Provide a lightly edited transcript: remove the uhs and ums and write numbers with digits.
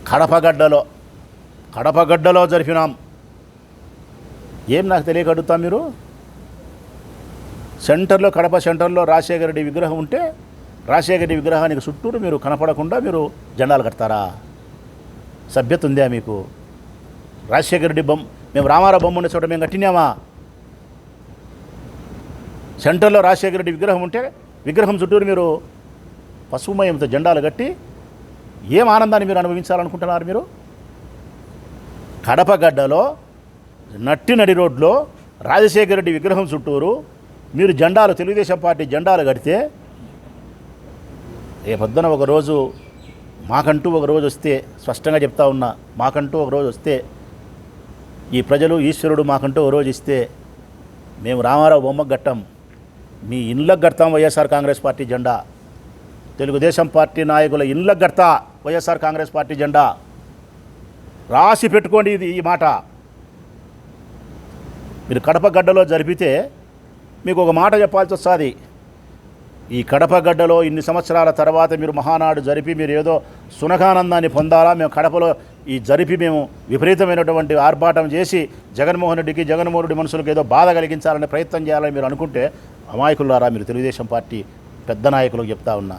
కడపగడ్డలో కడపగడ్డలో జరిపినాం. ఏం నాకు తెలియక అడుగుతా మీరు? సెంటర్లో, కడప సెంటర్లో రాజశేఖర రెడ్డి విగ్రహం ఉంటే రాజశేఖర రెడ్డి విగ్రహానికి చుట్టూరు మీరు కనపడకుండా మీరు జెండాలు కడతారా? సభ్యత ఉందా మీకు? రాజశేఖర రెడ్డి మేము రామారావు బొమ్మ ఉన్న చోట మేము కట్టినామా? సెంటర్లో రాజశేఖర రెడ్డి విగ్రహం ఉంటే విగ్రహం చుట్టూరు మీరు పసుపుమయంతో జెండాలు కట్టి ఏం ఆనందాన్ని మీరు అనుభవించాలనుకుంటున్నారు? మీరు కడపగడ్డలో నడి రోడ్లో రాజశేఖర రెడ్డి విగ్రహం చుట్టూరు మీరు జెండాలు, తెలుగుదేశం పార్టీ జెండాలు కడితే పొద్దున ఒకరోజు మాకంటూ ఒక రోజు వస్తే, స్పష్టంగా చెప్తా ఉన్నా, మాకంటూ ఒక రోజు వస్తే, ఈ ప్రజలు ఈశ్వరుడు మాకంటూ ఒక రోజు ఇస్తే మేము రామారావు బొమ్మకు కట్టాం, మీ ఇండ్లకు కడతాం వైఎస్ఆర్ కాంగ్రెస్ పార్టీ జెండా. తెలుగుదేశం పార్టీ నాయకుల ఇండ్లకు కడతా వైఎస్ఆర్ కాంగ్రెస్ పార్టీ జెండా. రాసి పెట్టుకోండి ఈ మాట. మీరు కడపగడ్డలో జరిపితే మీకు ఒక మాట చెప్పాల్సి వస్తుంది. ఈ కడపగడ్డలో ఇన్ని సంవత్సరాల తర్వాత మీరు మహానాడు జరిపి మీరు ఏదో సునకానందాన్ని పొందాలా, మేము కడపలో ఈ జరిపి మేము విపరీతమైనటువంటి ఆర్భాటం చేసి జగన్మోహన్ రెడ్డి మనుషులకు ఏదో బాధ కలిగించాలనే ప్రయత్నం చేయాలని మీరు అనుకుంటే అమాయకులారా, మీరు తెలుగుదేశం పార్టీ పెద్ద నాయకులకు చెప్తా ఉన్నా.